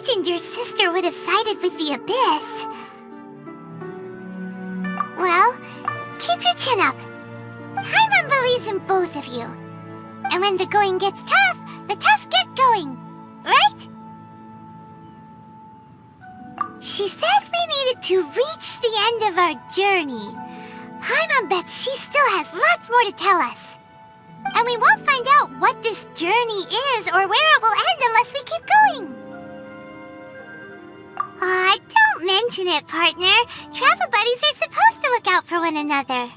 imagined your sister would have sided with the Abyss. Well, keep your chin up. Paimon believes in both of you. And when the going gets tough, the tough get going. Right? She said we needed to reach the end of our journey. Paimon bets she still has lots more to tell us. And we won't find out what this journey is or where it will end unless we keep going. Aw, don't mention it, partner. Travel buddies are supposed to look out for one another.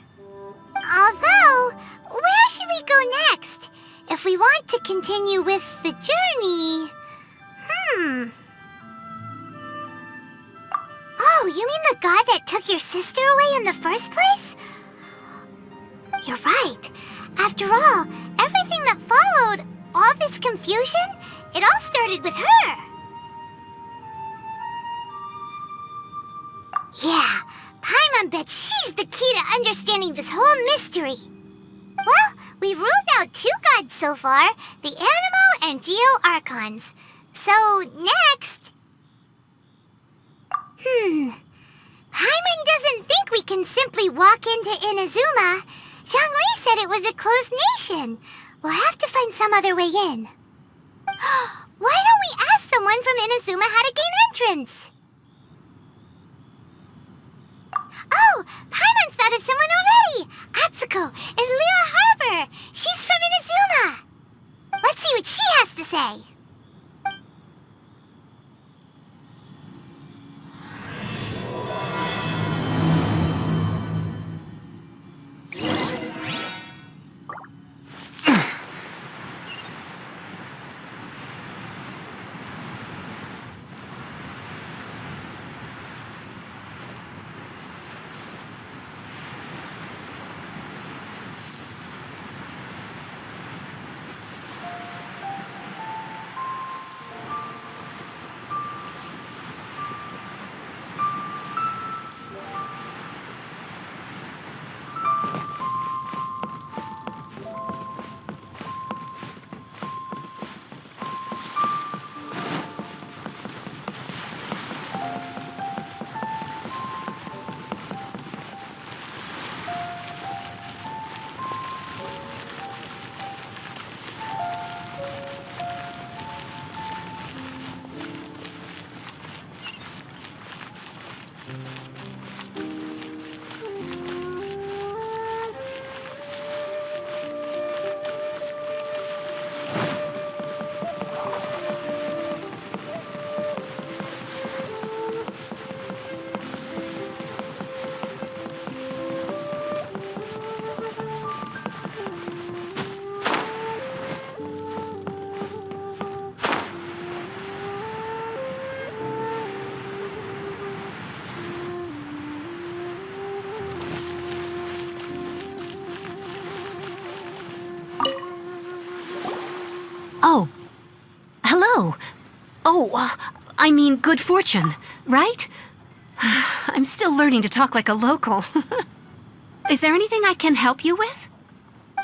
Although, where should we go next? If we want to continue with the journey... Oh, you mean the god that took your sister away in the first place? You're right. After all, everything that followed, all this confusion, it all started with her. Yeah, Paimon bets she's the key to understanding this whole mystery. Well, we've ruled out 2 gods so far, the Animo and Geo Archons. So, next... Paimon doesn't think we can simply walk into Inazuma. Zhongli said it was a closed nation. We'll have to find some other way in. Why don't we ask someone from Inazuma how to gain entrance? Oh, Paimon's thought of someone already! Atsuko in Liyue Harbor! She's from Inazuma! Let's see what she has to say. Oh. Hello. Oh, I mean good fortune, right? I'm still learning to talk like a local. Is there anything I can help you with?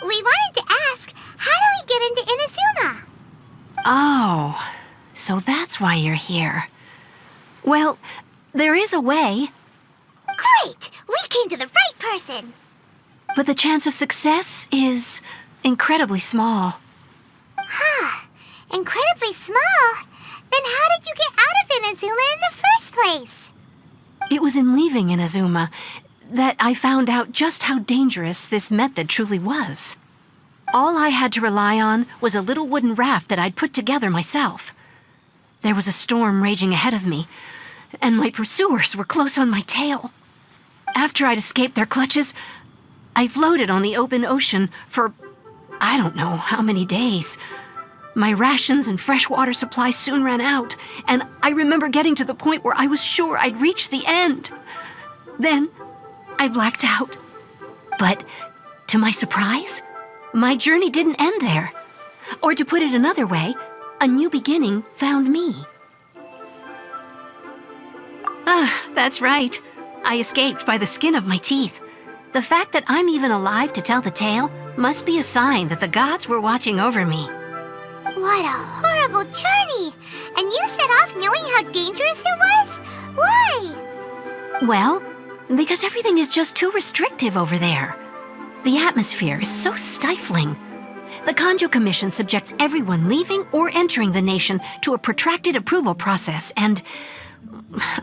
We wanted to ask, how do we get into Inazuma? Oh, so that's why you're here. Well, there is a way. Great! We came to the right person! But the chance of success is incredibly small. Huh. Incredibly small? Then how did you get out of Inazuma in the first place? It was in leaving Inazuma that I found out just how dangerous this method truly was. All I had to rely on was a little wooden raft that I'd put together myself. There was a storm raging ahead of me, and my pursuers were close on my tail. After I'd escaped their clutches, I floated on the open ocean for I don't know how many days. My rations and fresh water supply soon ran out, and I remember getting to the point where I was sure I'd reached the end. Then, I blacked out. But, to my surprise, my journey didn't end there. Or to put it another way, a new beginning found me. That's right. I escaped by the skin of my teeth. The fact that I'm even alive to tell the tale must be a sign that the gods were watching over me. What a horrible journey! And you set off knowing how dangerous it was? Why? Well, because everything is just too restrictive over there. The atmosphere is so stifling. The Kanjo Commission subjects everyone leaving or entering the nation to a protracted approval process, and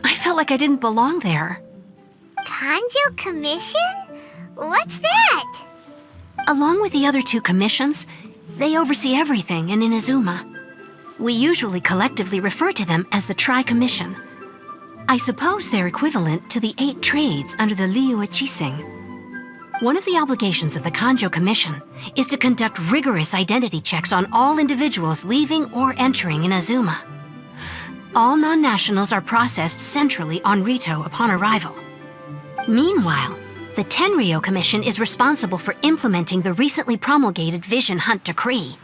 I felt like I didn't belong there. Kanjo Commission? What's that? Along with the other two commissions, they oversee everything in Inazuma. We usually collectively refer to them as the Tri-Commission. I suppose they're equivalent to the 8 trades under the Liyue Chising. One of the obligations of the Kanjo Commission is to conduct rigorous identity checks on all individuals leaving or entering Inazuma. All non-nationals are processed centrally on Rito upon arrival. Meanwhile, the Tenryo Commission is responsible for implementing the recently promulgated Vision Hunt Decree.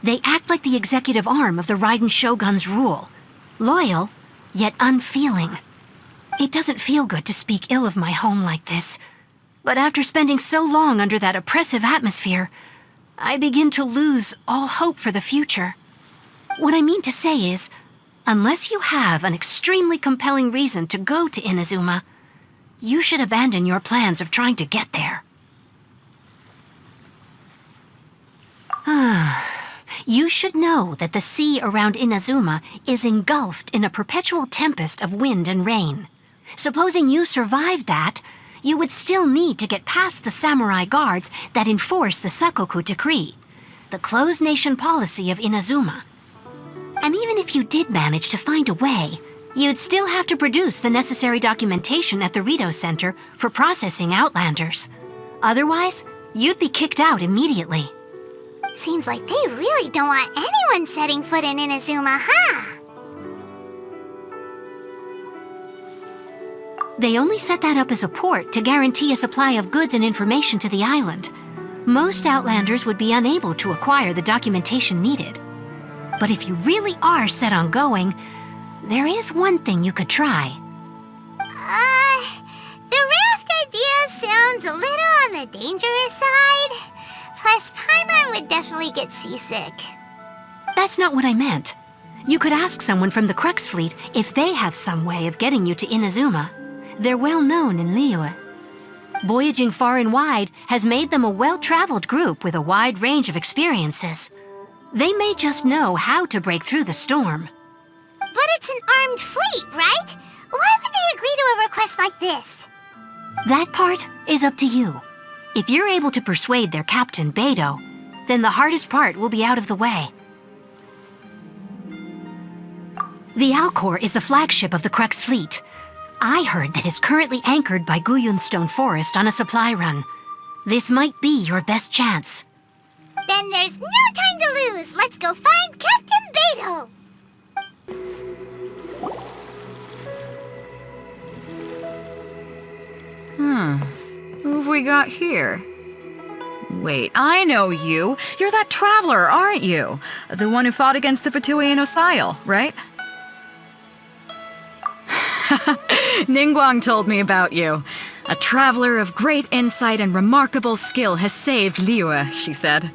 They act like the executive arm of the Raiden Shogun's rule, loyal, yet unfeeling. It doesn't feel good to speak ill of my home like this, but after spending so long under that oppressive atmosphere, I begin to lose all hope for the future. What I mean to say is, unless you have an extremely compelling reason to go to Inazuma, you should abandon your plans of trying to get there. You should know that the sea around Inazuma is engulfed in a perpetual tempest of wind and rain. Supposing you survived that, you would still need to get past the samurai guards that enforce the Sakoku Decree, the closed nation policy of Inazuma. And even if you did manage to find a way, you'd still have to produce the necessary documentation at the Rito Center for processing Outlanders. Otherwise, you'd be kicked out immediately. Seems like they really don't want anyone setting foot in Inazuma, huh? They only set that up as a port to guarantee a supply of goods and information to the island. Most Outlanders would be unable to acquire the documentation needed. But if you really are set on going, there is one thing you could try. The raft idea sounds a little on the dangerous side. Plus, Paimon would definitely get seasick. That's not what I meant. You could ask someone from the Crux Fleet if they have some way of getting you to Inazuma. They're well known in Liyue. Voyaging far and wide has made them a well-traveled group with a wide range of experiences. They may just know how to break through the storm. But it's an armed fleet, right? Why would they agree to a request like this? That part is up to you. If you're able to persuade their captain, Beidou, then the hardest part will be out of the way. The Alcor is the flagship of the Crux Fleet. I heard that it's currently anchored by Guyunstone Forest on a supply run. This might be your best chance. Then there's no time to lose. Let's go find Captain Beidou. Who have we got here? Wait, I know you. You're that traveler, aren't you? The one who fought against the Fatui and Osile, right? Ningguang told me about you. A traveler of great insight and remarkable skill has saved Liyue, she said.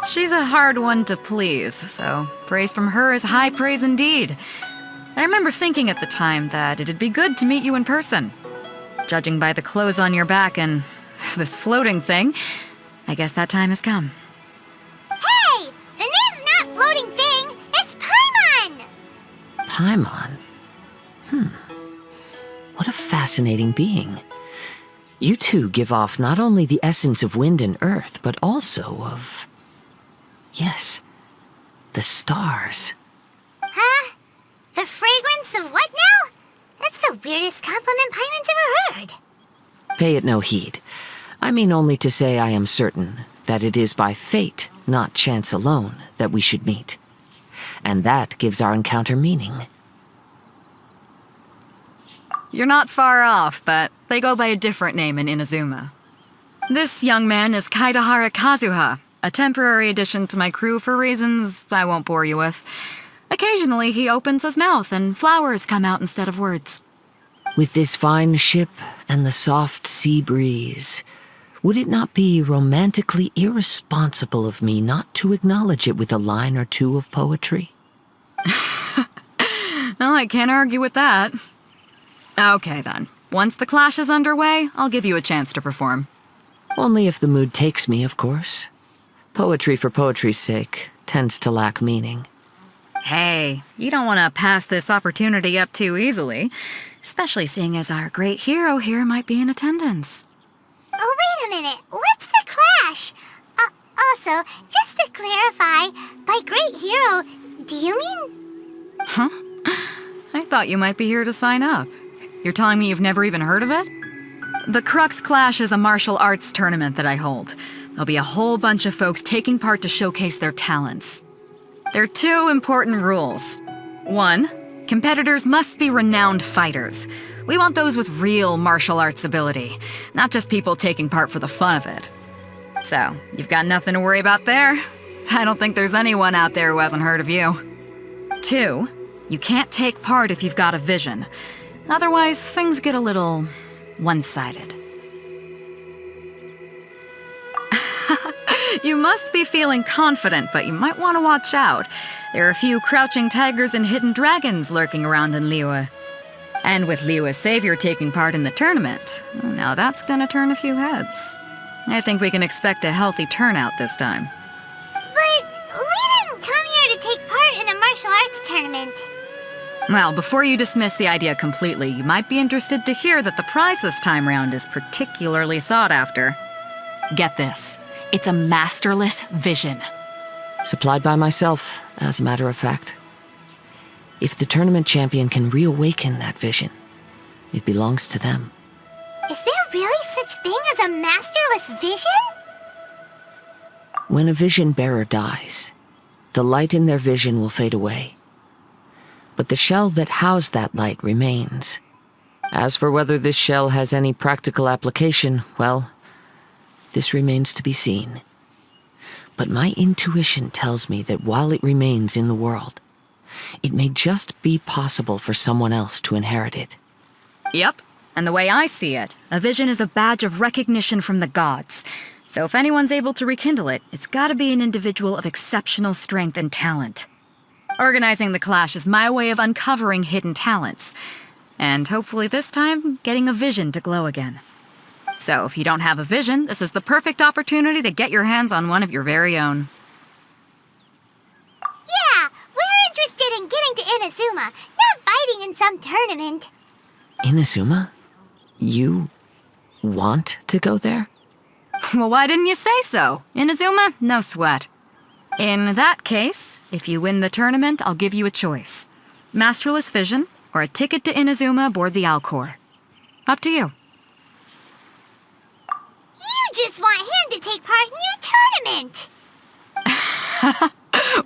She's a hard one to please, so praise from her is high praise indeed. I remember thinking at the time that it'd be good to meet you in person. Judging by the clothes on your back and this floating thing, I guess that time has come. Hey! The name's not Floating Thing, it's Paimon! Paimon? What a fascinating being. You two give off not only the essence of wind and earth, but also of... yes, the stars. Huh? The fragrance of what now? That's the weirdest compliment Paimon's ever heard. Pay it no heed. I mean only to say I am certain that it is by fate, not chance alone, that we should meet. And that gives our encounter meaning. You're not far off, but they go by a different name in Inazuma. This young man is Kaidahara Kazuha, a temporary addition to my crew for reasons I won't bore you with. Occasionally, he opens his mouth and flowers come out instead of words. With this fine ship and the soft sea breeze, Would it not be romantically irresponsible of me not to acknowledge it with a line or two of poetry? No, I can't argue with that. Okay, then. Once the clash is underway, I'll give you a chance to perform. Only if the mood takes me, of course. Poetry for poetry's sake tends to lack meaning. Hey, you don't want to pass this opportunity up too easily, especially seeing as our great hero here might be in attendance. Oh, wait a minute. What's the clash? Also, just to clarify, by great hero, do you mean... Huh? I thought you might be here to sign up. You're telling me you've never even heard of it? The Crux Clash is a martial arts tournament that I hold. There'll be a whole bunch of folks taking part to showcase their talents. There are 2 important rules. 1, competitors must be renowned fighters. We want those with real martial arts ability, not just people taking part for the fun of it. So, you've got nothing to worry about there. I don't think there's anyone out there who hasn't heard of you. 2, you can't take part if you've got a vision. Otherwise, things get a little one-sided. You must be feeling confident, but you might want to watch out. There are a few crouching tigers and hidden dragons lurking around in Liyue. And with Liyue's savior taking part in the tournament, now that's gonna turn a few heads. I think we can expect a healthy turnout this time. But we didn't come here to take part in a martial arts tournament. Well, before you dismiss the idea completely, you might be interested to hear that the prize this time round is particularly sought after. Get this. It's a masterless vision. Supplied by myself, as a matter of fact. If the tournament champion can reawaken that vision, it belongs to them. Is there really such thing as a masterless vision? When a vision bearer dies, the light in their vision will fade away. But the shell that housed that light remains. As for whether this shell has any practical application, well, this remains to be seen. But my intuition tells me that while it remains in the world, it may just be possible for someone else to inherit it. Yep, and the way I see it, a vision is a badge of recognition from the gods. So if anyone's able to rekindle it, it's gotta be an individual of exceptional strength and talent. Organizing the clash is my way of uncovering hidden talents, and hopefully this time, getting a vision to glow again. So if you don't have a vision, this is the perfect opportunity to get your hands on one of your very own. Yeah, we're interested in getting to Inazuma, not fighting in some tournament. Inazuma? You want to go there? Well, why didn't you say so? Inazuma, no sweat. In that case, if you win the tournament, I'll give you a choice. Masterless Vision, or a ticket to Inazuma aboard the Alcor. Up to you. You just want him to take part in your tournament.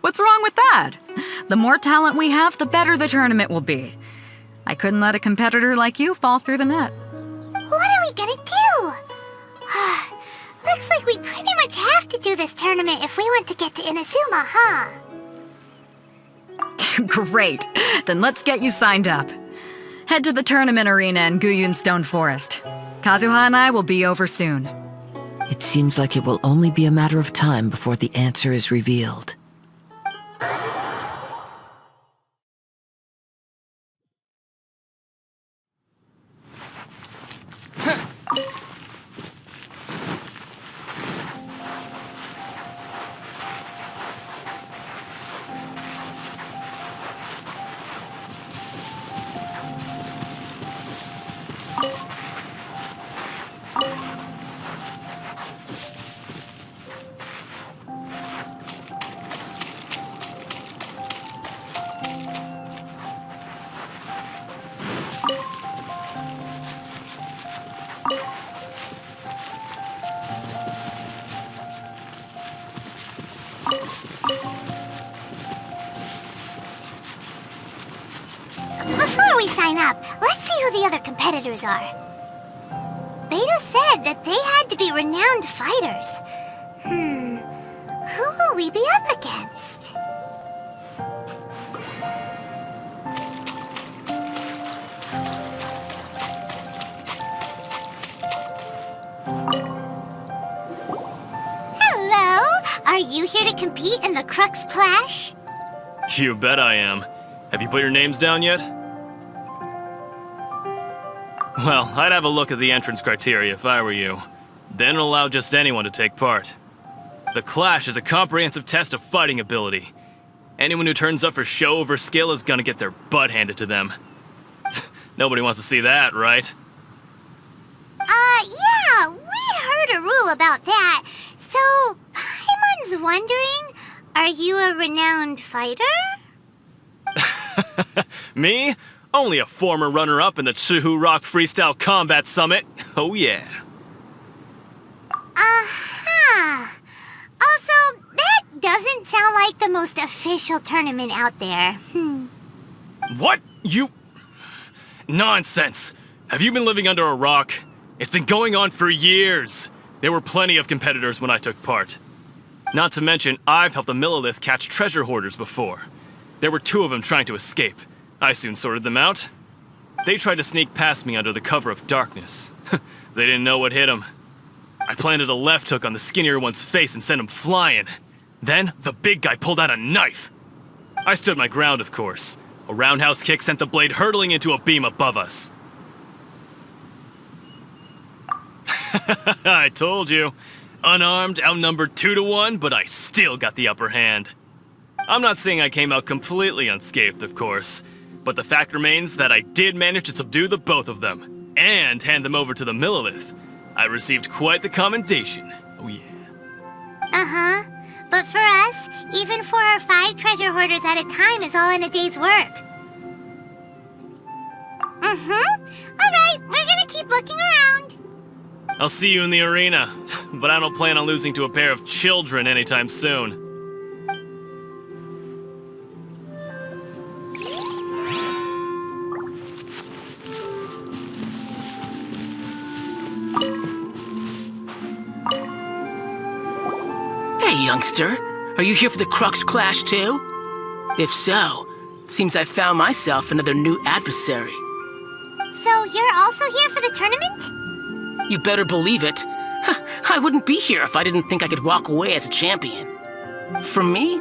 What's wrong with that? The more talent we have, the better the tournament will be. I couldn't let a competitor like you fall through the net. What are we gonna do? Looks like we pretty much have to do this tournament if we want to get to Inazuma, huh? Great. Then let's get you signed up. Head to the tournament arena in Guyun Stone Forest. Kazuha and I will be over soon. It seems like it will only be a matter of time before the answer is revealed. Before we sign up, let's see who the other competitors are. Beto said that they had to be renowned fighters. Who will we be up against? here to compete in the Crux Clash? You bet I am. Have you put your names down yet? Well, I'd have a look at the entrance criteria if I were you. Then allow just anyone to take part. The Clash is a comprehensive test of fighting ability. Anyone who turns up for show over skill is gonna get their butt handed to them. Nobody wants to see that, right? Yeah, we heard a rule about that. So, Paimon's wondering, are you a renowned fighter? Me? Only a former runner-up in the Chihu Rock Freestyle Combat Summit. Oh yeah. Aha! Also, that doesn't sound like the most official tournament out there. What? You... Nonsense. Have you been living under a rock? It's been going on for years. There were plenty of competitors when I took part. Not to mention, I've helped the Millilith catch treasure hoarders before. There were 2 of them trying to escape. I soon sorted them out. They tried to sneak past me under the cover of darkness. They didn't know what hit them. I planted a left hook on the skinnier one's face and sent him flying. Then, the big guy pulled out a knife. I stood my ground, of course. A roundhouse kick sent the blade hurtling into a beam above us. I told you. Unarmed, outnumbered 2-1, but I still got the upper hand. I'm not saying I came out completely unscathed, of course, but the fact remains that I did manage to subdue the both of them, and hand them over to the Millilith. I received quite the commendation. Oh yeah. Uh-huh. But for us, even 4 or 5 treasure hoarders at a time is all in a day's work. Alright, we're gonna keep looking around. I'll see you in the arena, but I don't plan on losing to a pair of children anytime soon. Hey, youngster. Are you here for the Crux Clash too? If so, seems I found myself another new adversary. So you're also here for the tournament? You better believe it. I wouldn't be here if I didn't think I could walk away as a champion. For me,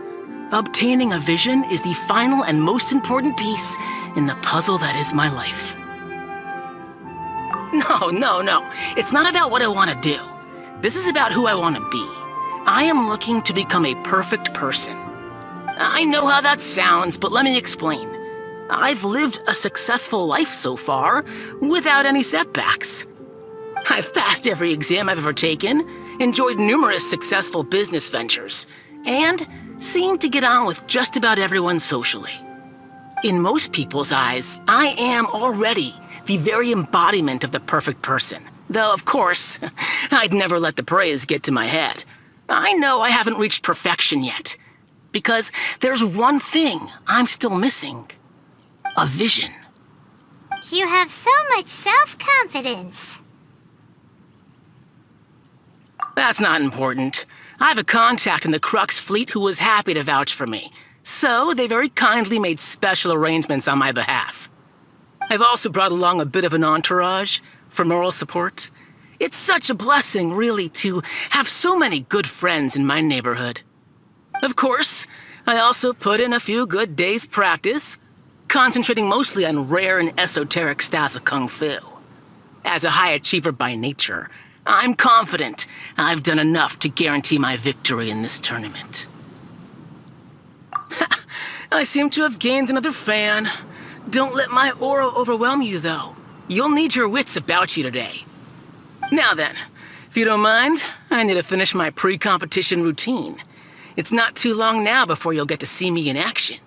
obtaining a vision is the final and most important piece in the puzzle that is my life. No. It's not about what I want to do. This is about who I want to be. I am looking to become a perfect person. I know how that sounds, but let me explain. I've lived a successful life so far, without any setbacks. I've passed every exam I've ever taken, enjoyed numerous successful business ventures, and seemed to get on with just about everyone socially. In most people's eyes, I am already the very embodiment of the perfect person. Though, of course, I'd never let the praise get to my head. I know I haven't reached perfection yet, because there's one thing I'm still missing. A vision. You have so much self-confidence. That's not important. I have a contact in the Crux fleet who was happy to vouch for me, so they very kindly made special arrangements on my behalf. I've also brought along a bit of an entourage for moral support. It's such a blessing, really, to have so many good friends in my neighborhood. Of course, I also put in a few good days' practice, concentrating mostly on rare and esoteric styles of Kung Fu. As a high achiever by nature, I'm confident I've done enough to guarantee my victory in this tournament. I seem to have gained another fan. Don't let my aura overwhelm you, though. You'll need your wits about you today. Now then, if you don't mind, I need to finish my pre-competition routine. It's not too long now before you'll get to see me in action.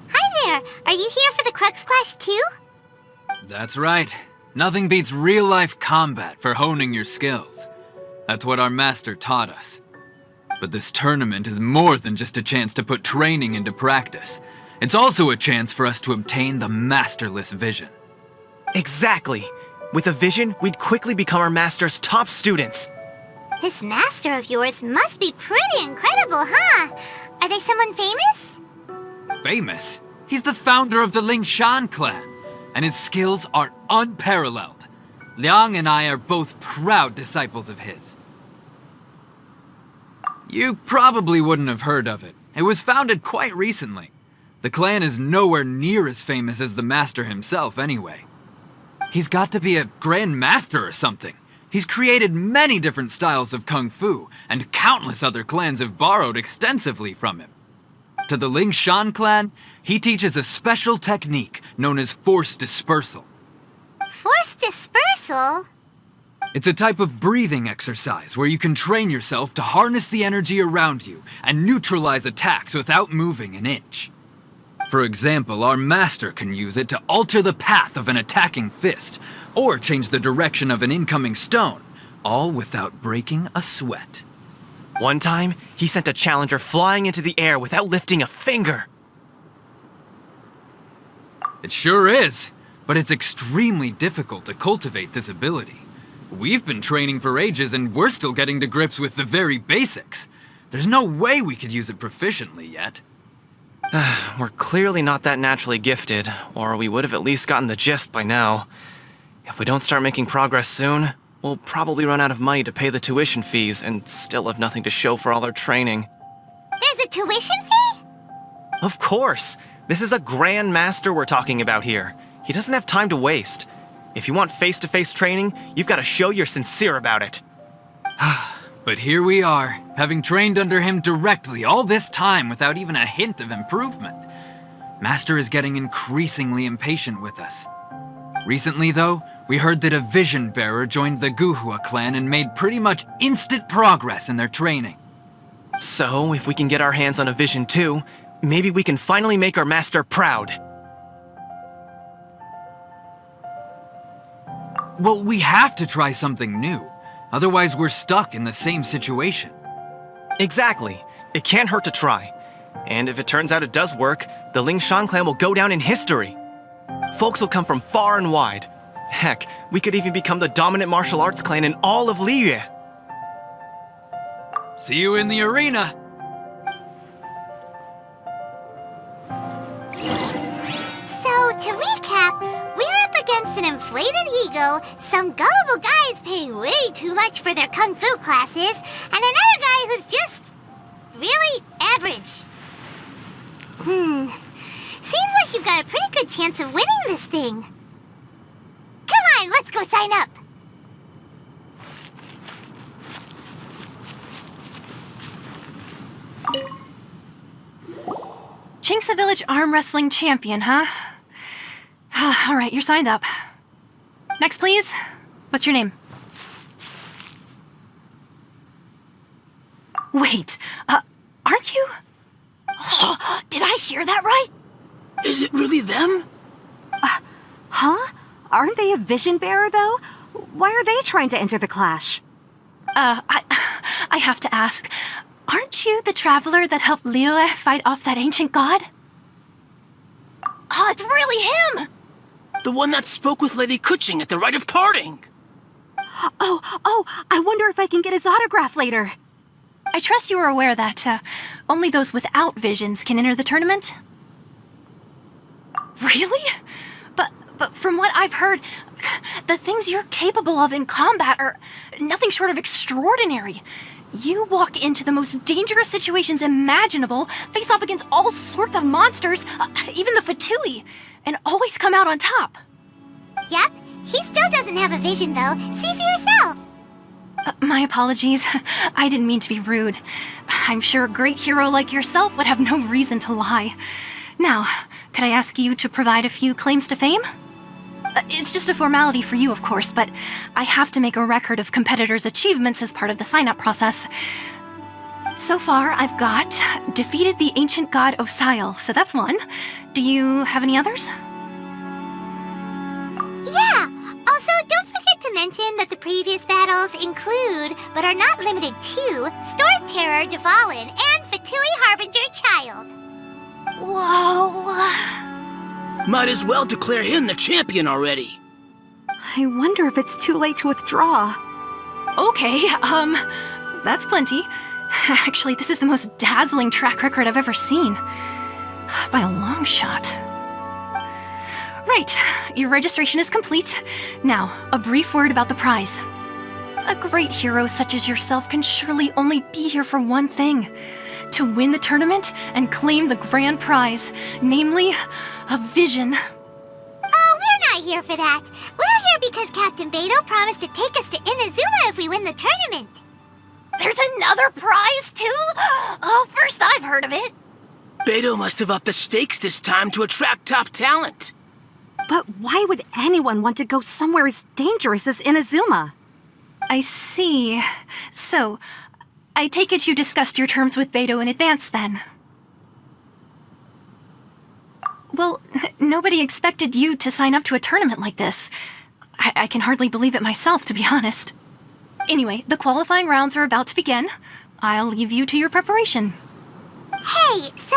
Hi there! Are you here for the Crux Clash too? That's right. Nothing beats real-life combat for honing your skills. That's what our master taught us. But this tournament is more than just a chance to put training into practice. It's also a chance for us to obtain the masterless vision. Exactly. With a vision, we'd quickly become our master's top students. This master of yours must be pretty incredible, huh? Are they someone famous? Famous? He's the founder of the Lingshan clan, and his skills are unparalleled. Liang and I are both proud disciples of his. You probably wouldn't have heard of it. It was founded quite recently. The clan is nowhere near as famous as the master himself anyway. He's got to be a grand master or something. He's created many different styles of kung fu, and countless other clans have borrowed extensively from him. To the Lingshan clan, he teaches a special technique known as force dispersal. Force dispersal? It's a type of breathing exercise where you can train yourself to harness the energy around you and neutralize attacks without moving an inch. For example, our master can use it to alter the path of an attacking fist, or change the direction of an incoming stone, all without breaking a sweat. One time, he sent a challenger flying into the air without lifting a finger. It sure is, but it's extremely difficult to cultivate this ability. We've been training for ages and we're still getting to grips with the very basics. There's no way we could use it proficiently yet. We're clearly not that naturally gifted, or we would have at least gotten the gist by now. If we don't start making progress soon, we'll probably run out of money to pay the tuition fees and still have nothing to show for all our training. There's a tuition fee? Of course! This is a Grand Master we're talking about here. He doesn't have time to waste. If you want face-to-face training, you've got to show you're sincere about it. But here we are, having trained under him directly all this time without even a hint of improvement. Master is getting increasingly impatient with us. Recently, though, we heard that a vision bearer joined the Guhua clan and made pretty much instant progress in their training. So, if we can get our hands on a vision too, maybe we can finally make our master proud. Well, we have to try something new. Otherwise, we're stuck in the same situation. Exactly. It can't hurt to try. And if it turns out it does work, the Lingshan clan will go down in history. Folks will come from far and wide. Heck, we could even become the dominant martial arts clan in all of Liyue. See you in the arena! So, to recap, we're up against an inflated ego, some gullible guys paying way too much for their kung fu classes, and another guy who's just really average. Seems like you've got a pretty good chance of winning this thing. Come on, let's go sign up. Chinksa Village arm wrestling champion, huh? All right, you're signed up. Next, please. What's your name? Wait, aren't you? Oh, did I hear that right? Is it really them? Huh? Aren't they a vision bearer, though? Why are they trying to enter the clash? I have to ask, aren't you the traveler that helped Liyue fight off that ancient god? Oh, it's really him! The one that spoke with Lady Kuching at the rite of parting. Oh, I wonder if I can get his autograph later. I trust you are aware that only those without visions can enter the tournament? Really? But from what I've heard, the things you're capable of in combat are nothing short of extraordinary. You walk into the most dangerous situations imaginable, face off against all sorts of monsters, even the Fatui, and always come out on top. Yep, he still doesn't have a vision, though. See for yourself. My apologies. I didn't mean to be rude. I'm sure a great hero like yourself would have no reason to lie. Now, could I ask you to provide a few claims to fame? It's just a formality for you, of course, but I have to make a record of competitors' achievements as part of the sign-up process. So far, I've got defeated the ancient god Osile, so that's one. Do you have any others? Yeah, also don't forget to mention that the previous battles include, but are not limited to, Storm Terror Dvalin and Fatui Harbinger Child. Whoa. Might as well declare him the champion already. I wonder if it's too late to withdraw. Okay, That's plenty. Actually, this is the most dazzling track record I've ever seen. By a long shot. Right, your registration is complete. Now, a brief word about the prize. A great hero such as yourself can surely only be here for one thing. To win the tournament and claim the grand prize, namely, a vision. Oh, we're not here for that. We're here because Captain Beto promised to take us to Inazuma if we win the tournament. There's another prize, too? Oh, first I've heard of it. Beto must have upped the stakes this time to attract top talent. But why would anyone want to go somewhere as dangerous as Inazuma? I see. So, I take it you discussed your terms with Beto in advance, then? Well, nobody expected you to sign up to a tournament like this. I can hardly believe it myself, to be honest. Anyway, the qualifying rounds are about to begin. I'll leave you to your preparation. Hey, so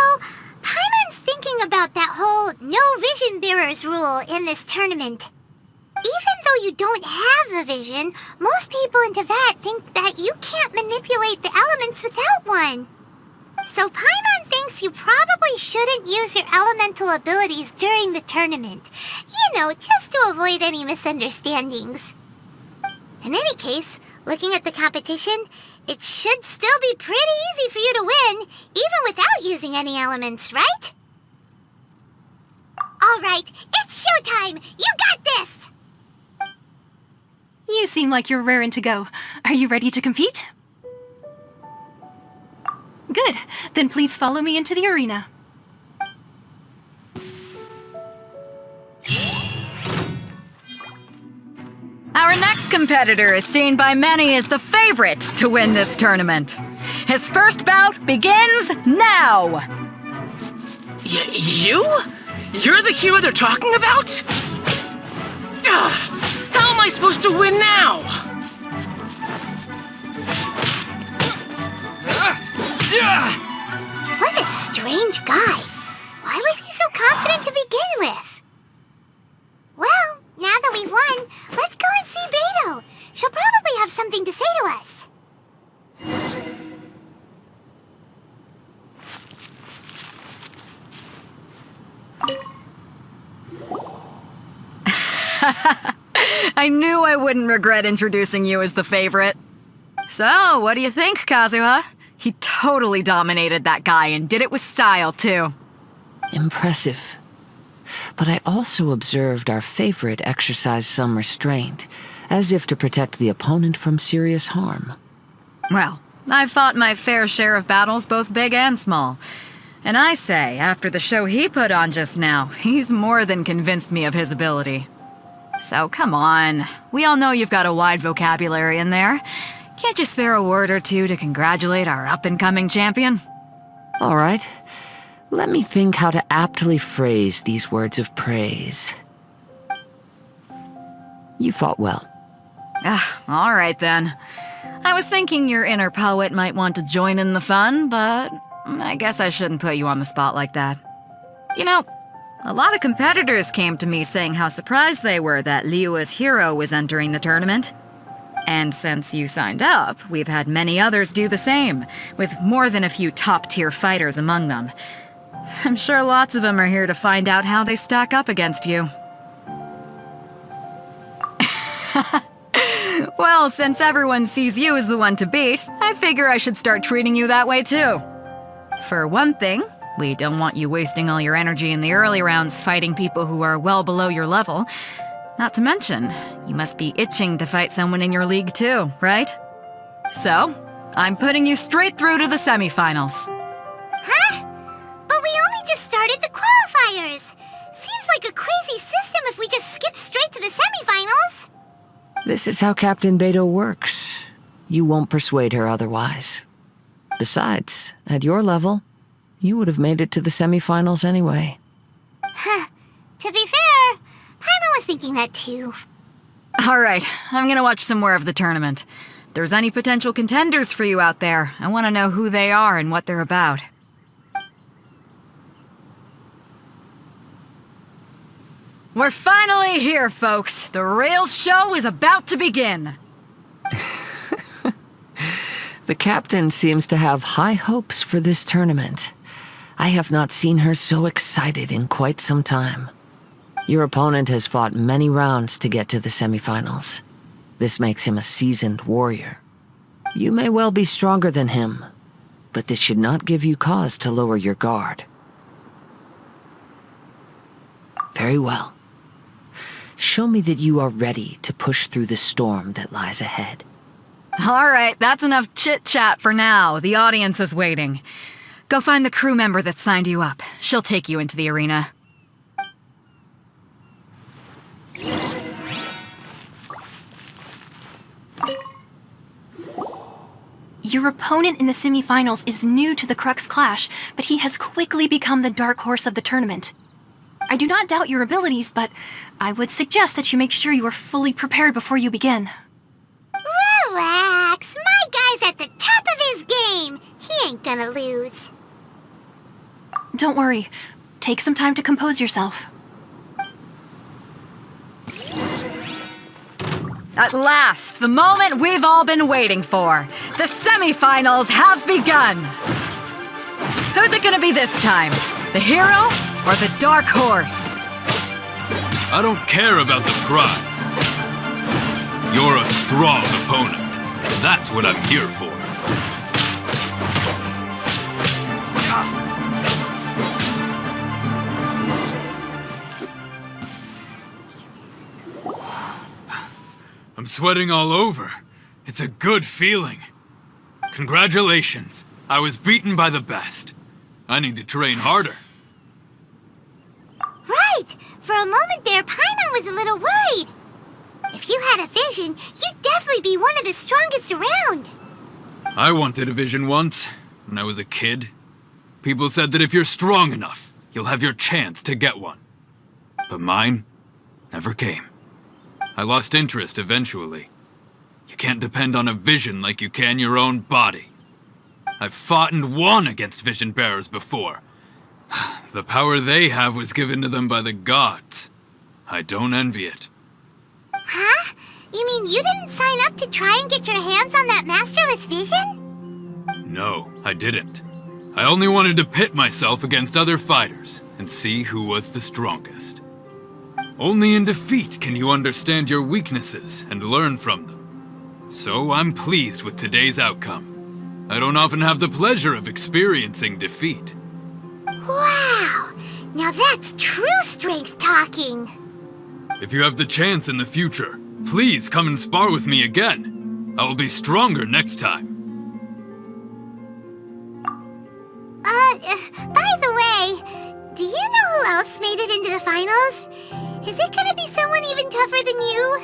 Paimon's thinking about that whole no vision bearers rule in this tournament. Even though you don't have a vision, most people in Teyvat think that you can't manipulate the elements without one. So Paimon thinks you probably shouldn't use your elemental abilities during the tournament. You know, just to avoid any misunderstandings. In any case, looking at the competition, it should still be pretty easy for you to win, even without using any elements, right? All right, it's showtime! You got this! You seem like you're raring to go. Are you ready to compete? Good. Then please follow me into the arena. Our next competitor is seen by many as the favorite to win this tournament. His first bout begins now! You? You're the hero they're talking about? How am I supposed to win now? What a strange guy. Why was he so confident to begin with? Well, now that we've won, let's go and see Beto. She'll probably have something to say to us. I knew I wouldn't regret introducing you as the favorite. So, what do you think, Kazuha? He totally dominated that guy and did it with style, too. Impressive. But I also observed our favorite exercise some restraint, as if to protect the opponent from serious harm. Well, I've fought my fair share of battles, both big and small. And I say, after the show he put on just now, he's more than convinced me of his ability. So come on, we all know you've got a wide vocabulary in there. Can't you spare a word or two to congratulate our up-and-coming champion? All right. Let me think how to aptly phrase these words of praise. You fought well. All right then. I was thinking your inner poet might want to join in the fun, but I guess I shouldn't put you on the spot like that. You know, a lot of competitors came to me saying how surprised they were that Liyue's hero was entering the tournament. And since you signed up, we've had many others do the same, with more than a few top-tier fighters among them. I'm sure lots of them are here to find out how they stack up against you. Well, since everyone sees you as the one to beat, I figure I should start treating you that way too. For one thing, we don't want you wasting all your energy in the early rounds fighting people who are well below your level. Not to mention, you must be itching to fight someone in your league too, right? So, I'm putting you straight through to the semifinals. Huh? But we only just started the qualifiers. Seems like a crazy system if we just skip straight to the semifinals. This is how Captain Beto works. You won't persuade her otherwise. Besides, at your level, you would have made it to the semifinals anyway. Huh. To be fair, Paimon was thinking that too. All right, I'm gonna watch some more of the tournament. If there's any potential contenders for you out there, I want to know who they are and what they're about. We're finally here, folks. The real show is about to begin. The captain seems to have high hopes for this tournament. I have not seen her so excited in quite some time. Your opponent has fought many rounds to get to the semifinals. This makes him a seasoned warrior. You may well be stronger than him, but this should not give you cause to lower your guard. Very well. Show me that you are ready to push through the storm that lies ahead. All right, that's enough chit-chat for now. The audience is waiting. Go find the crew member that signed you up. She'll take you into the arena. Your opponent in the semifinals is new to the Crux Clash, but he has quickly become the dark horse of the tournament. I do not doubt your abilities, but I would suggest that you make sure you are fully prepared before you begin. Relax. My guy's at the top of his game. He ain't gonna lose. Don't worry. Take some time to compose yourself. At last, the moment we've all been waiting for. The semifinals have begun. Who's it gonna be this time? The hero or the dark horse? I don't care about the prize. You're a strong opponent. That's what I'm here for. I'm sweating all over. It's a good feeling. Congratulations. I was beaten by the best. I need to train harder. Right. For a moment there, Paimon was a little worried. If you had a vision, you'd definitely be one of the strongest around. I wanted a vision once, when I was a kid. People said that if you're strong enough, you'll have your chance to get one. But mine never came. I lost interest eventually. You can't depend on a vision like you can your own body. I've fought and won against vision bearers before. The power they have was given to them by the gods. I don't envy it. Huh? You mean you didn't sign up to try and get your hands on that masterless vision? No, I didn't. I only wanted to pit myself against other fighters and see who was the strongest. Only in defeat can you understand your weaknesses and learn from them. So I'm pleased with today's outcome. I don't often have the pleasure of experiencing defeat. Wow! Now that's true strength talking. If you have the chance in the future, please come and spar with me again. I will be stronger next time. By the way, do you know who else made it into the finals? Is it gonna be someone even tougher than you?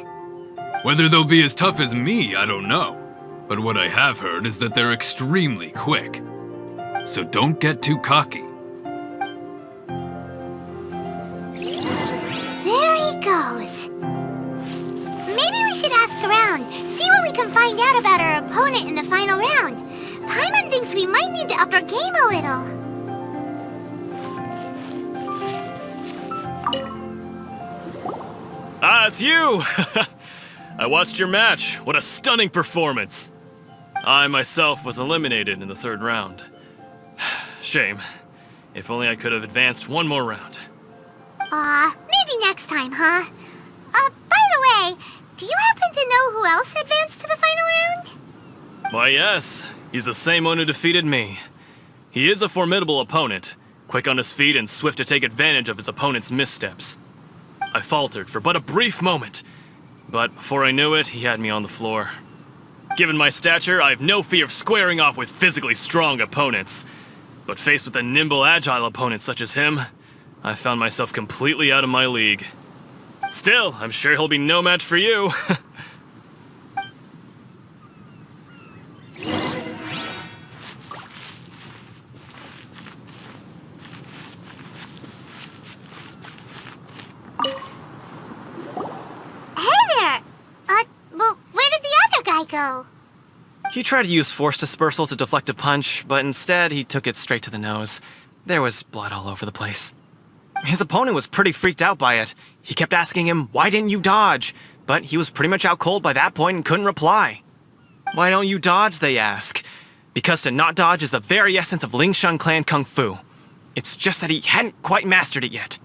Whether they'll be as tough as me, I don't know. But what I have heard is that they're extremely quick. So don't get too cocky. There he goes. Maybe we should ask around, see what we can find out about our opponent in the final round. Paimon thinks we might need to up our game a little. Ah, it's you! I watched your match. What a stunning performance. I myself was eliminated in the third round. Shame. If only I could have advanced one more round. Maybe next time, huh? By the way, do you happen to know who else advanced to the final round? Why, yes. He's the same one who defeated me. He is a formidable opponent, quick on his feet and swift to take advantage of his opponent's missteps. I faltered for but a brief moment, but before I knew it, he had me on the floor. Given my stature, I have no fear of squaring off with physically strong opponents. But faced with a nimble, agile opponent such as him, I found myself completely out of my league. Still, I'm sure he'll be no match for you. Go. He tried to use force dispersal to deflect a punch, but instead he took it straight to the nose. There was blood all over the place. His opponent was pretty freaked out by it. He kept asking him, "Why didn't you dodge?" But he was pretty much out cold by that point and couldn't reply. "Why don't you dodge?" they ask. Because to not dodge is the very essence of Lingsheng clan kung fu. It's just that he hadn't quite mastered it yet.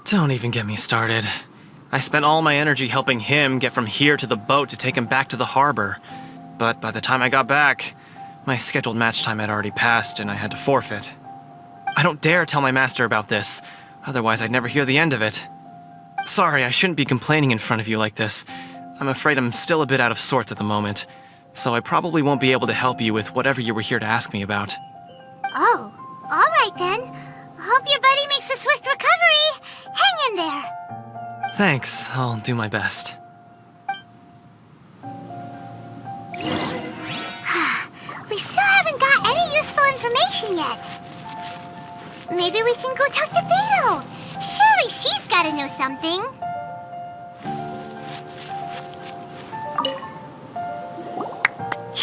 Don't even get me started. I spent all my energy helping him get from here to the boat to take him back to the harbor. But by the time I got back, my scheduled match time had already passed and I had to forfeit. I don't dare tell my master about this, otherwise I'd never hear the end of it. Sorry, I shouldn't be complaining in front of you like this. I'm afraid I'm still a bit out of sorts at the moment, so I probably won't be able to help you with whatever you were here to ask me about. Oh, all right then. Hope your buddy makes a swift recovery. Hang in there. Thanks, I'll do my best. We still haven't got any useful information yet. Maybe we can go talk to Beto. Surely she's gotta know something.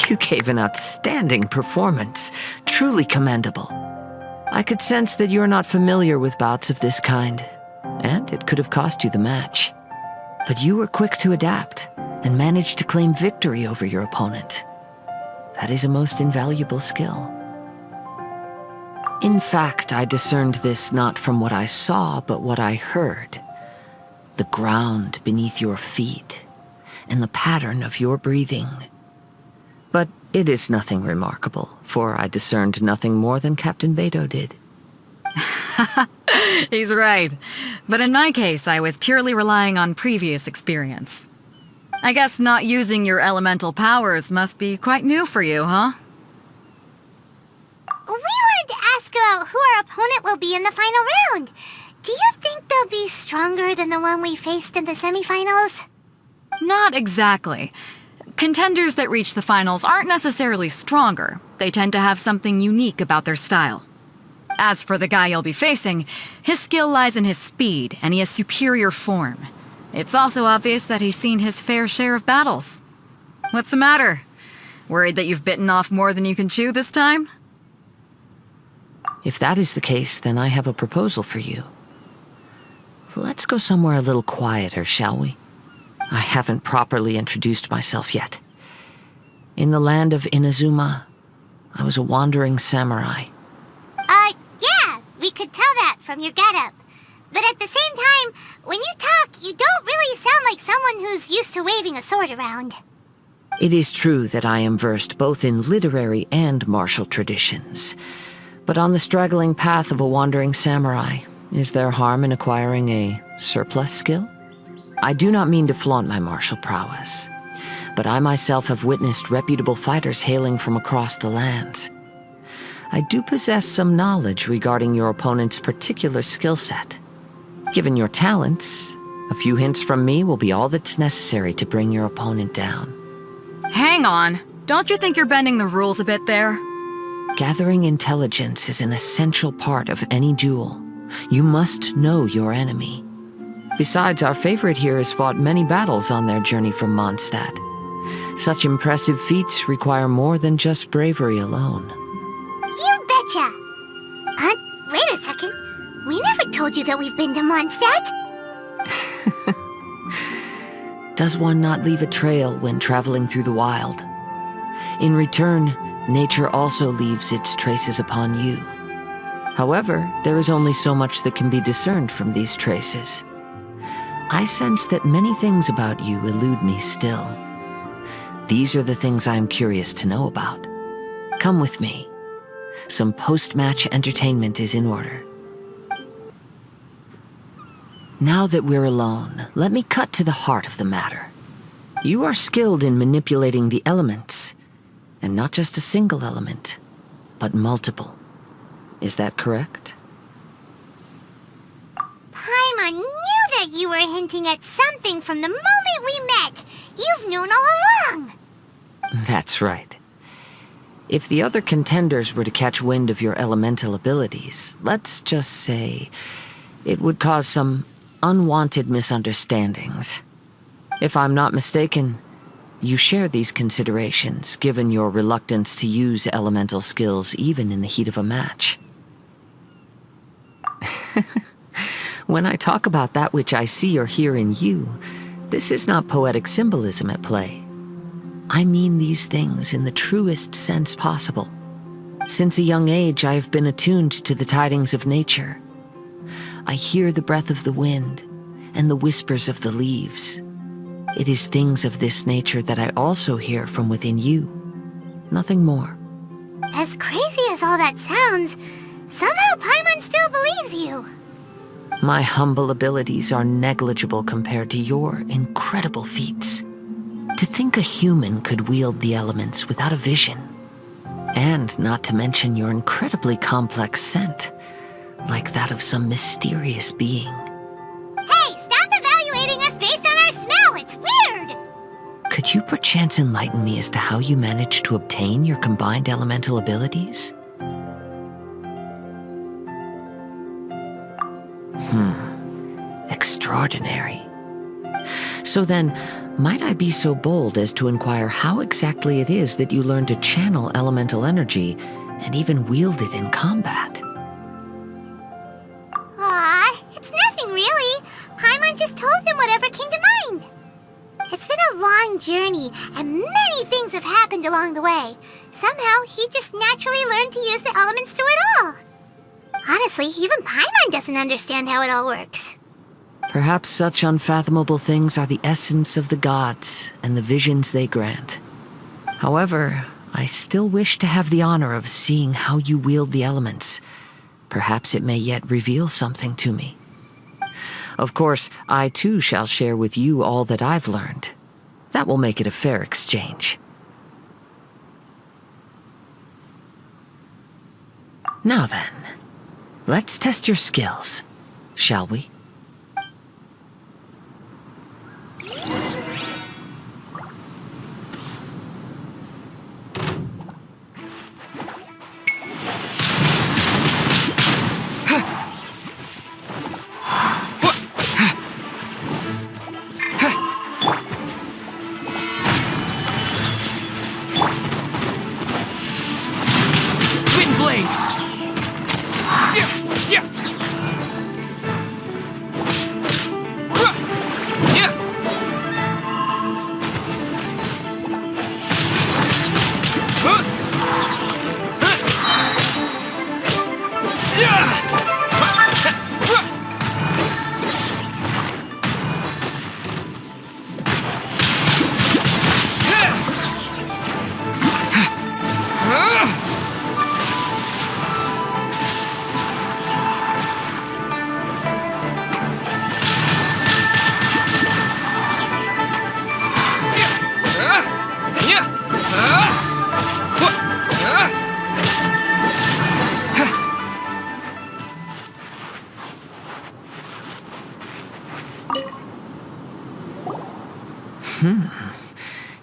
You gave an outstanding performance. Truly commendable. I could sense that you're not familiar with bouts of this kind, and it could have cost you the match. But you were quick to adapt and managed to claim victory over your opponent. That is a most invaluable skill. In fact, I discerned this not from what I saw, but what I heard. The ground beneath your feet, and the pattern of your breathing. But it is nothing remarkable, for I discerned nothing more than Captain Beto did. He's right. But in my case, I was purely relying on previous experience. I guess not using your elemental powers must be quite new for you, huh? We wanted to ask about who our opponent will be in the final round. Do you think they'll be stronger than the one we faced in the semifinals? Not exactly. Contenders that reach the finals aren't necessarily stronger. They tend to have something unique about their style. As for the guy you'll be facing, his skill lies in his speed, and he has superior form. It's also obvious that he's seen his fair share of battles. What's the matter? Worried that you've bitten off more than you can chew this time? If that is the case, then I have a proposal for you. Let's go somewhere a little quieter, shall we? I haven't properly introduced myself yet. In the land of Inazuma, I was a wandering samurai. Yeah, we could tell that from your getup. But at the same time, when you talk, you don't really sound like someone who's used to waving a sword around. It is true that I am versed both in literary and martial traditions. But on the straggling path of a wandering samurai, is there harm in acquiring a surplus skill? I do not mean to flaunt my martial prowess, but I myself have witnessed reputable fighters hailing from across the lands. I do possess some knowledge regarding your opponent's particular skill set. Given your talents, a few hints from me will be all that's necessary to bring your opponent down. Hang on. Don't you think you're bending the rules a bit there? Gathering intelligence is an essential part of any duel. You must know your enemy. Besides, our favorite here has fought many battles on their journey from Mondstadt. Such impressive feats require more than just bravery alone. You betcha! Wait a second. We never told you that we've been to Mondstadt. Does one not leave a trail when traveling through the wild? In return, nature also leaves its traces upon you. However, there is only so much that can be discerned from these traces. I sense that many things about you elude me still. These are the things I am curious to know about. Come with me. Some post-match entertainment is in order. Now that we're alone, let me cut to the heart of the matter. You are skilled in manipulating the elements, and not just a single element, but multiple. Is that correct? Paimon knew that you were hinting at something from the moment we met. You've known all along. That's right. If the other contenders were to catch wind of your elemental abilities, let's just say it would cause some unwanted misunderstandings. If I'm not mistaken, you share these considerations, given your reluctance to use elemental skills even in the heat of a match. When I talk about that which I see or hear in you, this is not poetic symbolism at play. I mean these things in the truest sense possible. Since a young age, I have been attuned to the tidings of nature. I hear the breath of the wind and the whispers of the leaves. It is things of this nature that I also hear from within you. Nothing more. As crazy as all that sounds, somehow Paimon still believes you. My humble abilities are negligible compared to your incredible feats. To think a human could wield the elements without a vision. And not to mention your incredibly complex scent, like that of some mysterious being. Hey, stop evaluating us based on our smell! It's weird! Could you perchance enlighten me as to how you managed to obtain your combined elemental abilities? Extraordinary. So then, might I be so bold as to inquire how exactly it is that you learned to channel elemental energy and even wield it in combat? Aw, it's nothing really. Paimon just told him whatever came to mind. It's been a long journey, and many things have happened along the way. Somehow, he just naturally learned to use the elements through it all. Honestly, even Paimon doesn't understand how it all works. Perhaps such unfathomable things are the essence of the gods and the visions they grant. However, I still wish to have the honor of seeing how you wield the elements. Perhaps it may yet reveal something to me. Of course, I too shall share with you all that I've learned. That will make it a fair exchange. Now then, let's test your skills, shall we?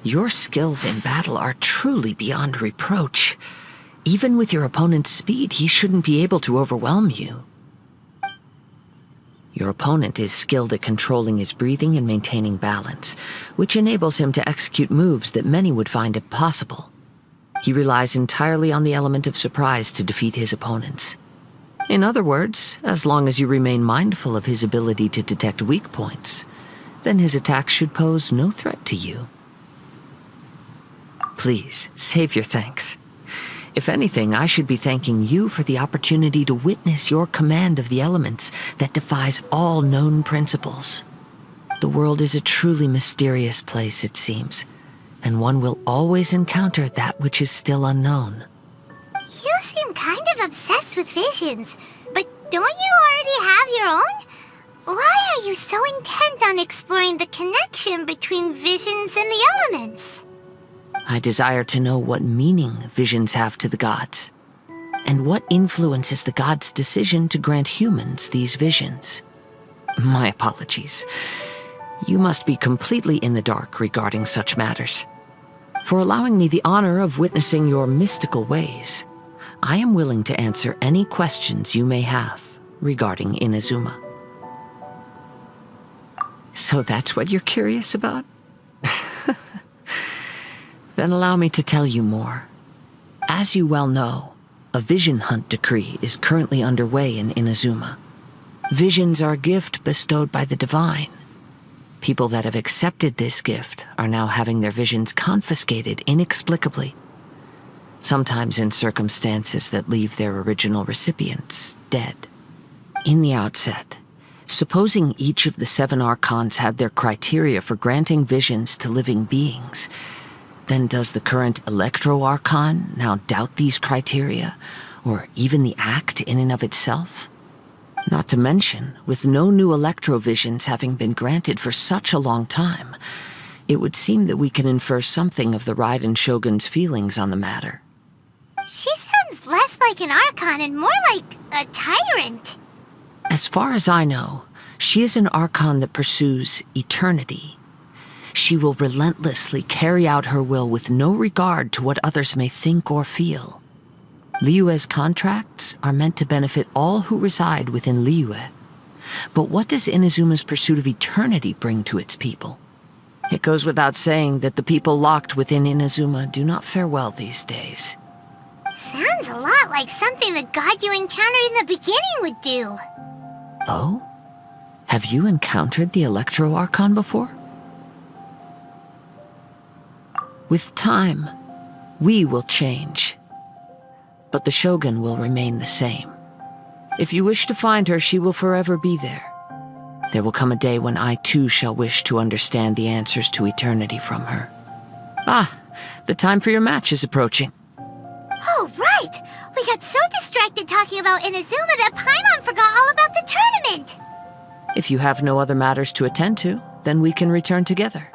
Your skills in battle are truly beyond reproach. Even with your opponent's speed, he shouldn't be able to overwhelm you. Your opponent is skilled at controlling his breathing and maintaining balance, which enables him to execute moves that many would find impossible. He relies entirely on the element of surprise to defeat his opponents. In other words, as long as you remain mindful of his ability to detect weak points, then his attacks should pose no threat to you. Please, save your thanks. If anything, I should be thanking you for the opportunity to witness your command of the elements that defies all known principles. The world is a truly mysterious place, it seems, and one will always encounter that which is still unknown. You seem kind of obsessed with visions, but don't you already have your own? Why are you so intent on exploring the connection between visions and the elements? I desire to know what meaning visions have to the gods, and what influences the gods' decision to grant humans these visions. My apologies. You must be completely in the dark regarding such matters. For allowing me the honor of witnessing your mystical ways, I am willing to answer any questions you may have regarding Inazuma. So that's what you're curious about? Then allow me to tell you more. As you well know, a vision hunt decree is currently underway in Inazuma. Visions are a gift bestowed by the divine. People that have accepted this gift are now having their visions confiscated inexplicably, sometimes in circumstances that leave their original recipients dead. In the outset, supposing each of the 7 archons had their criteria for granting visions to living beings, then does the current Electro-Archon now doubt these criteria, or even the act in and of itself? Not to mention, with no new Electro-visions having been granted for such a long time, it would seem that we can infer something of the Raiden Shogun's feelings on the matter. She sounds less like an Archon and more like a tyrant. As far as I know, she is an Archon that pursues eternity. She will relentlessly carry out her will with no regard to what others may think or feel. Liyue's contracts are meant to benefit all who reside within Liyue. But what does Inazuma's pursuit of eternity bring to its people? It goes without saying that the people locked within Inazuma do not fare well these days. Sounds a lot like something the god you encountered in the beginning would do. Oh? Have you encountered the Electro-Archon before? With time, we will change. But the Shogun will remain the same. If you wish to find her, she will forever be there. There will come a day when I too shall wish to understand the answers to eternity from her. Ah, the time for your match is approaching. Oh, right! We got so distracted talking about Inazuma that Paimon forgot all about the tournament! If you have no other matters to attend to, then we can return together.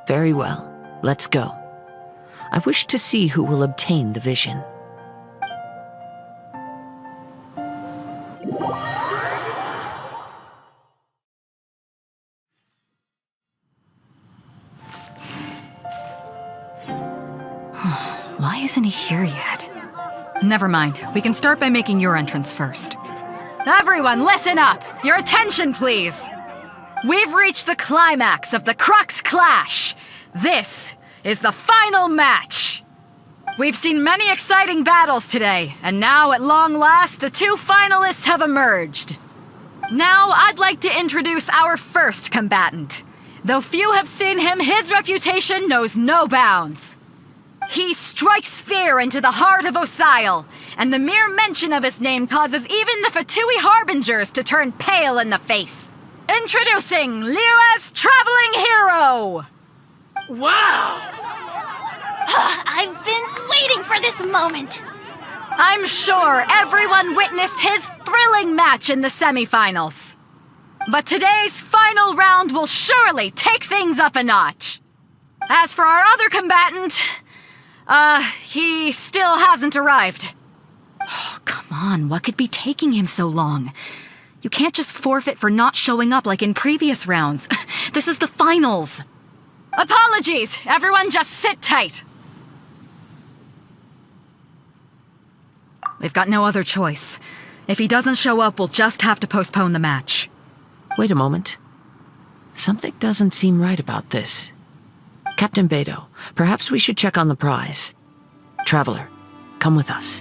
Very well, let's go. I wish to see who will obtain the vision. Why isn't he here yet? Never mind. We can start by making your entrance first. Everyone, listen up! Your attention, please! We've reached the climax of the Crux Clash! This is the final match! We've seen many exciting battles today, and now at long last, the 2 finalists have emerged. Now, I'd like to introduce our first combatant. Though few have seen him, his reputation knows no bounds. He strikes fear into the heart of Osile, and the mere mention of his name causes even the Fatui Harbingers to turn pale in the face. Introducing Liyue's traveling hero! Wow! I've been waiting for this moment! I'm sure everyone witnessed his thrilling match in the semifinals. But today's final round will surely take things up a notch. As for our other combatant, he still hasn't arrived. Oh, come on, what could be taking him so long? You can't just forfeit for not showing up like in previous rounds. This is the finals. Apologies, everyone just sit tight. We've got no other choice. If he doesn't show up, we'll just have to postpone the match. Wait a moment. Something doesn't seem right about this. Captain Beidou, perhaps we should check on the prize. Traveler, come with us.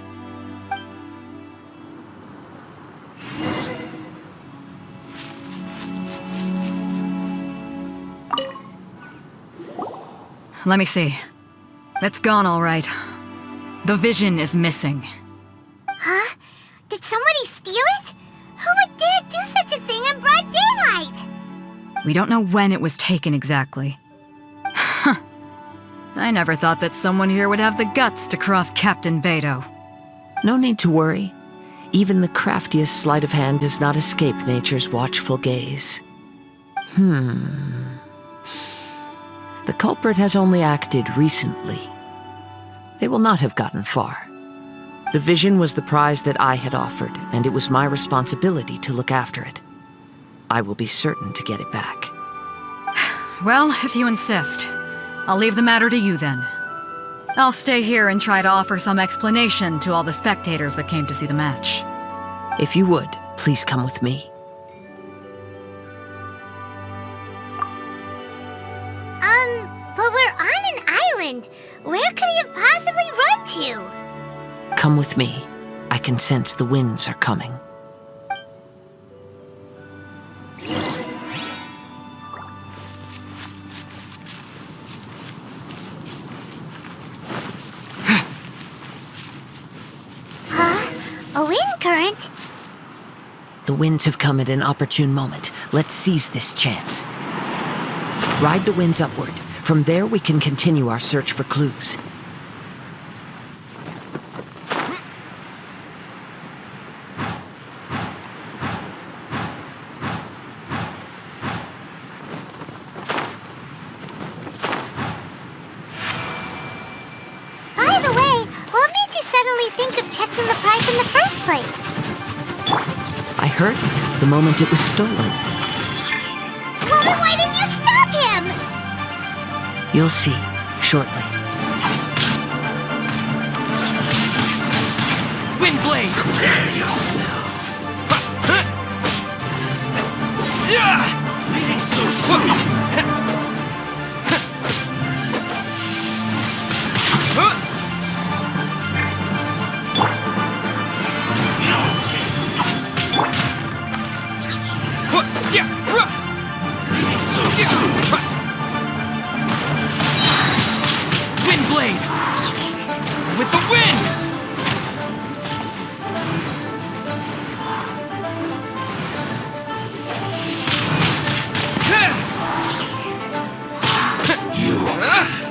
Let me see. It's gone all right. The vision is missing. Huh? Did somebody steal it? Who would dare do such a thing in broad daylight? We don't know when it was taken exactly. I never thought that someone here would have the guts to cross Captain Beidou. No need to worry. Even the craftiest sleight of hand does not escape nature's watchful gaze. The culprit has only acted recently. They will not have gotten far. The vision was the prize that I had offered, and it was my responsibility to look after it. I will be certain to get it back. Well, if you insist, I'll leave the matter to you then. I'll stay here and try to offer some explanation to all the spectators that came to see the match. If you would, please come with me. But we're on an island. Where could he have possibly run to? Come with me. I can sense the winds are coming. current. The winds have come at an opportune moment. Let's seize this chance. Ride the winds upward. From there, we can continue our search for clues. By the way, what made you suddenly think of checking the price in the first place? I heard it the moment it was stolen. Well, then why didn't you stop him? You'll see, shortly. Windblade! Prepare yourself. Leaving so soon. No escape. Leaving so soon. Windblade! With the wind! You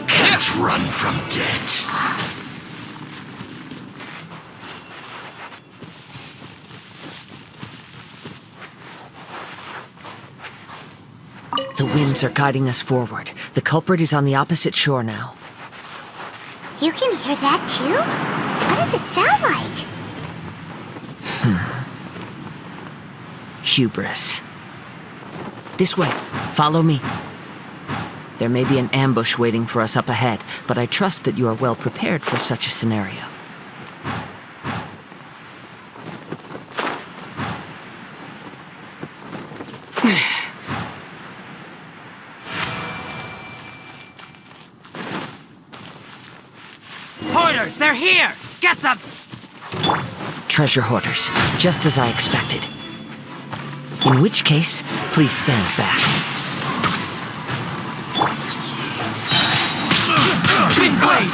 can't run from death. The winds are guiding us forward. The culprit is on the opposite shore now. You can hear that too? What does it sound like? Hubris. This way. Follow me. There may be an ambush waiting for us up ahead, but I trust that you are well prepared for such a scenario. Hoarders, they're here! Get them! Treasure hoarders, just as I expected. In which case, please stand back. Windblade!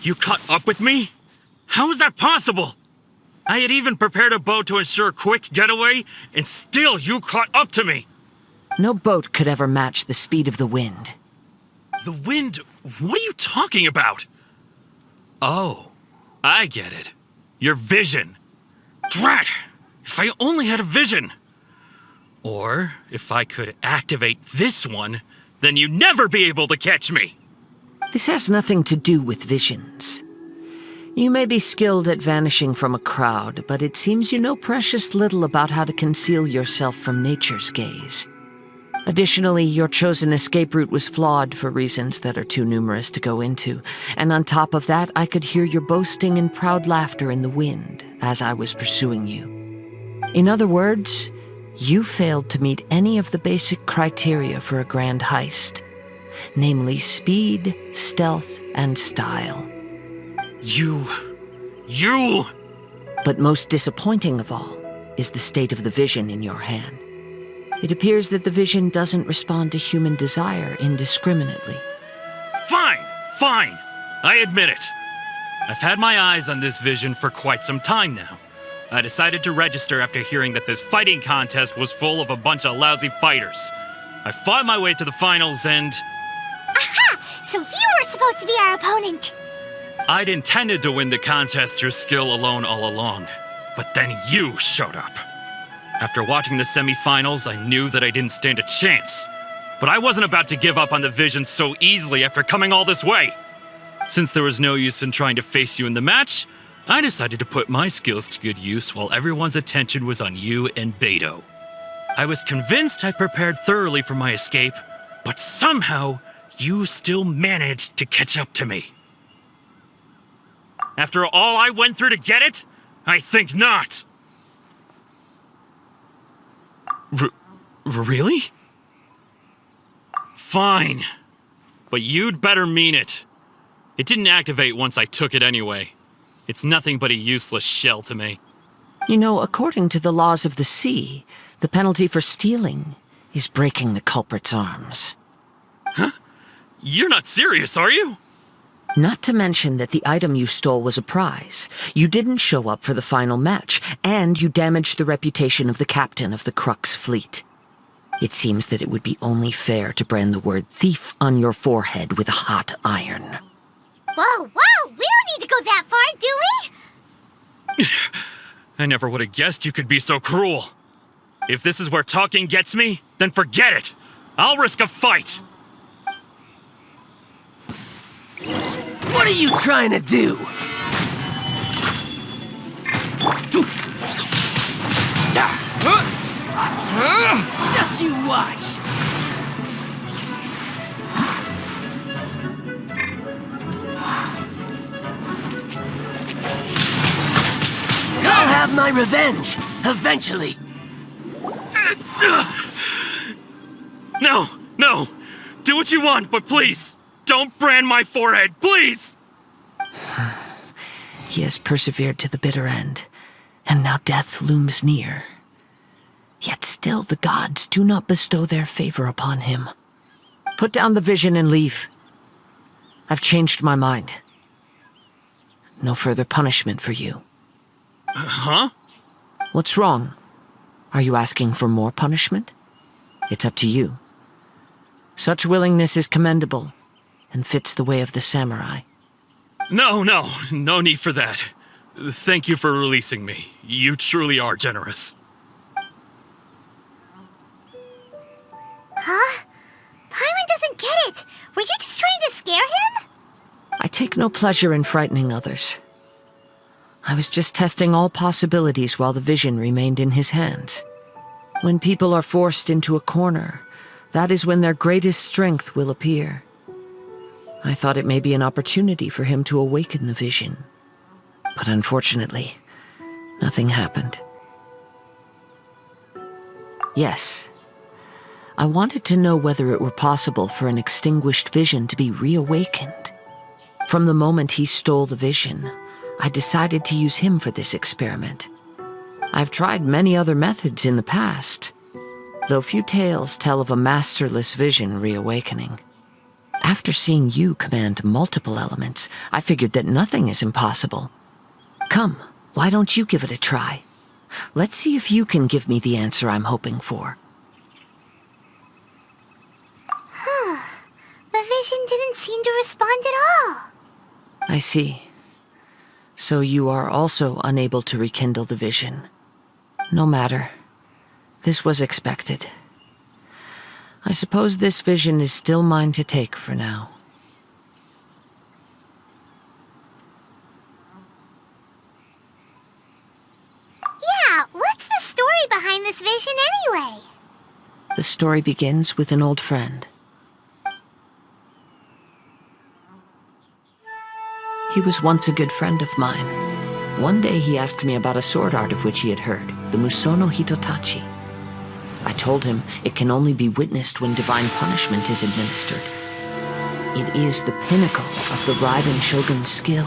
You caught up with me? How is that possible? I had even prepared a boat to ensure a quick getaway, and still you caught up to me. No boat could ever match the speed of the wind. The wind? What are you talking about? Oh, I get it. Your vision. Drat! If I only had a vision. Or if I could activate this one, then you'd never be able to catch me. This has nothing to do with visions. You may be skilled at vanishing from a crowd, but it seems you know precious little about how to conceal yourself from nature's gaze. Additionally, your chosen escape route was flawed for reasons that are too numerous to go into, and on top of that, I could hear your boasting and proud laughter in the wind as I was pursuing you. In other words, you failed to meet any of the basic criteria for a grand heist. Namely speed, stealth, and style. You... But most disappointing of all is the state of the vision in your hand. It appears that the vision doesn't respond to human desire indiscriminately. Fine! I admit it. I've had my eyes on this vision for quite some time now. I decided to register after hearing that this fighting contest was full of a bunch of lousy fighters. I fought my way to the finals and... Aha! So you were supposed to be our opponent! I'd intended to win the contest through skill alone all along, but then you showed up. After watching the semifinals, I knew that I didn't stand a chance. But I wasn't about to give up on the vision so easily after coming all this way. Since there was no use in trying to face you in the match, I decided to put my skills to good use while everyone's attention was on you and Beto. I was convinced I prepared thoroughly for my escape, but somehow you still managed to catch up to me. After all I went through to get it? I think not. Really? Fine. But you'd better mean it. It didn't activate once I took it anyway. It's nothing but a useless shell to me. You know, according to the laws of the sea, the penalty for stealing is breaking the culprit's arms. You're not serious, are you? Not to mention that the item you stole was a prize. You didn't show up for the final match, and you damaged the reputation of the captain of the Crux fleet. It seems that it would be only fair to brand the word thief on your forehead with a hot iron. Whoa, whoa! We don't need to go that far, do we? I never would have guessed you could be so cruel. If this is where talking gets me, then forget it. I'll risk a fight. What are you trying to do? Just you watch. I'll have my revenge, eventually. No, no. Do what you want, but please, don't brand my forehead, please! He has persevered to the bitter end, and now death looms near. Yet still the gods do not bestow their favor upon him. Put down the vision and leave. I've changed my mind. No further punishment for you. Huh? What's wrong? Are you asking for more punishment? It's up to you. Such willingness is commendable, and fits the way of the samurai. No need for that. Thank you for releasing me. You truly are generous. Huh? Paimon doesn't get it. Were you just trying to scare him? I take no pleasure in frightening others. I was just testing all possibilities while the vision remained in his hands. When people are forced into a corner, that is when their greatest strength will appear. I thought it may be an opportunity for him to awaken the vision. But unfortunately, nothing happened. Yes, I wanted to know whether it were possible for an extinguished vision to be reawakened. From the moment he stole the vision, I decided to use him for this experiment. I've tried many other methods in the past, though few tales tell of a masterless vision reawakening. After seeing you command multiple elements, I figured that nothing is impossible. Come, why don't you give it a try? Let's see if you can give me the answer I'm hoping for. The vision didn't seem to respond at all. I see. So you are also unable to rekindle the vision. No matter. This was expected. I suppose this vision is still mine to take for now. Yeah, what's the story behind this vision anyway? The story begins with an old friend. He was once a good friend of mine. One day he asked me about a sword art of which he had heard, the Musono Hitotachi. I told him it can only be witnessed when divine punishment is administered. It is the pinnacle of the Raiden Shogun's skill,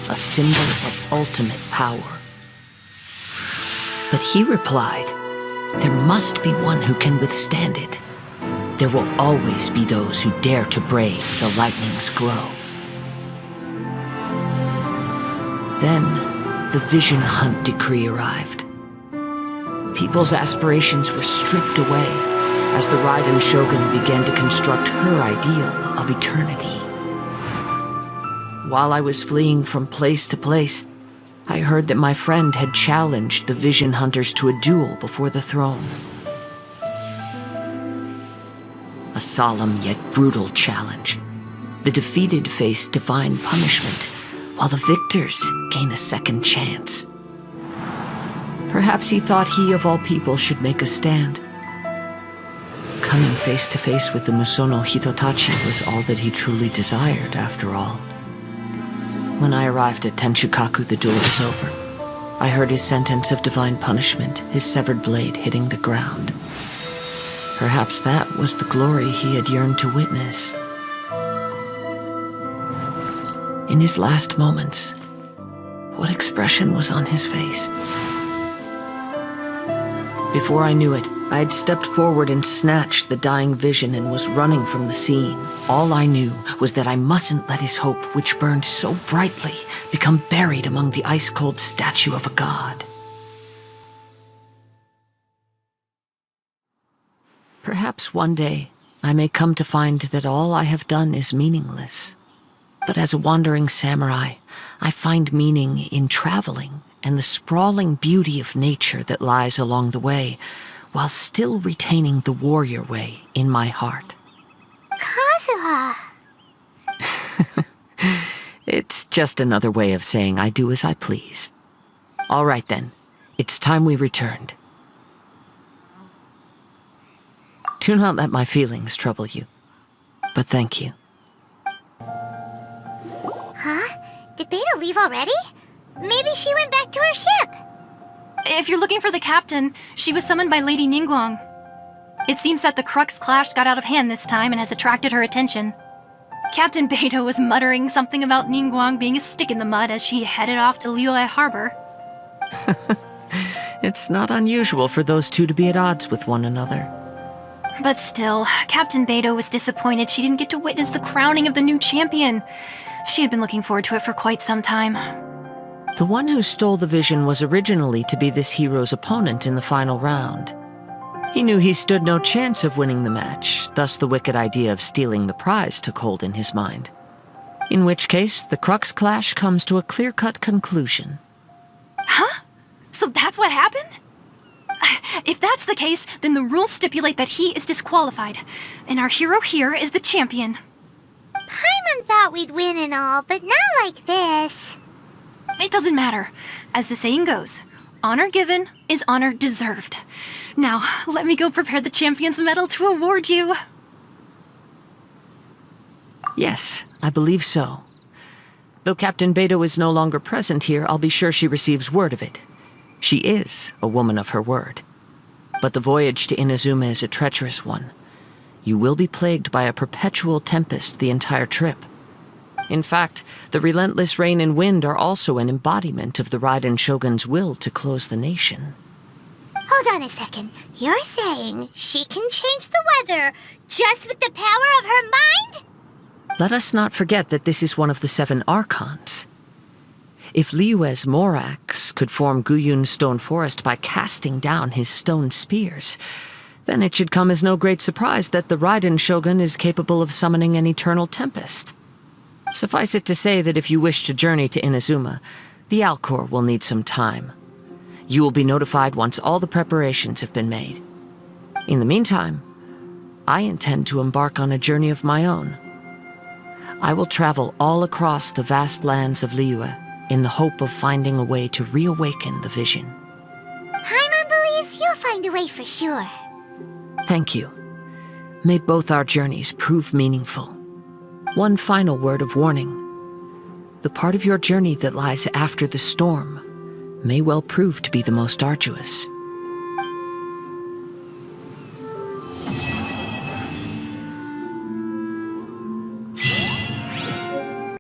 a symbol of ultimate power. But he replied, there must be one who can withstand it. There will always be those who dare to brave the lightning's glow. Then, the Vision Hunt decree arrived. People's aspirations were stripped away as the Raiden Shogun began to construct her ideal of eternity. While I was fleeing from place to place, I heard that my friend had challenged the Vision Hunters to a duel before the throne. A solemn yet brutal challenge. The defeated face divine punishment, while the victors gain a second chance. Perhaps he thought he of all people should make a stand. Coming face to face with the Musono Hitotachi was all that he truly desired, after all. When I arrived at Tenshukaku, the duel was over. I heard his sentence of divine punishment, his severed blade hitting the ground. Perhaps that was the glory he had yearned to witness. In his last moments, what expression was on his face? Before I knew it, I had stepped forward and snatched the dying vision and was running from the scene. All I knew was that I mustn't let his hope, which burned so brightly, become buried among the ice-cold statue of a god. Perhaps one day I may come to find that all I have done is meaningless. But as a wandering samurai, I find meaning in traveling and the sprawling beauty of nature that lies along the way, while still retaining the warrior way in my heart. Kazuha! It's just another way of saying I do as I please. All right then, it's time we returned. Do not let my feelings trouble you, but thank you. Huh? Did Beta leave already? Maybe she went back to her ship. If you're looking for the captain, she was summoned by Lady Ningguang. It seems that the Crux clash got out of hand this time and has attracted her attention. Captain Beidou was muttering something about Ningguang being a stick in the mud as she headed off to Liyue Harbor. It's not unusual for those two to be at odds with one another. But still, Captain Beidou was disappointed she didn't get to witness the crowning of the new champion. She had been looking forward to it for quite some time. The one who stole the vision was originally to be this hero's opponent in the final round. He knew he stood no chance of winning the match, thus the wicked idea of stealing the prize took hold in his mind. In which case, the Crux clash comes to a clear-cut conclusion. Huh? So that's what happened? If that's the case, then the rules stipulate that he is disqualified, and our hero here is the champion. Paimon thought we'd win and all, but not like this. It doesn't matter. As the saying goes, honor given is honor deserved. Now, let me go prepare the champion's medal to award you. Yes, I believe so. Though Captain Beidou is no longer present here, I'll be sure she receives word of it. She is a woman of her word. But the voyage to Inazuma is a treacherous one. You will be plagued by a perpetual tempest the entire trip. In fact, the relentless rain and wind are also an embodiment of the Raiden Shogun's will to close the nation. Hold on a second. You're saying she can change the weather just with the power of her mind? Let us not forget that this is one of the 7 Archons. If Liyue's Morax could form Guyun's stone forest by casting down his stone spears, then it should come as no great surprise that the Raiden Shogun is capable of summoning an eternal tempest. Suffice it to say that if you wish to journey to Inazuma, the Alcor will need some time. You will be notified once all the preparations have been made. In the meantime, I intend to embark on a journey of my own. I will travel all across the vast lands of Liyue in the hope of finding a way to reawaken the vision. Paimon believes you'll find a way for sure. Thank you. May both our journeys prove meaningful. One final word of warning. The part of your journey that lies after the storm may well prove to be the most arduous.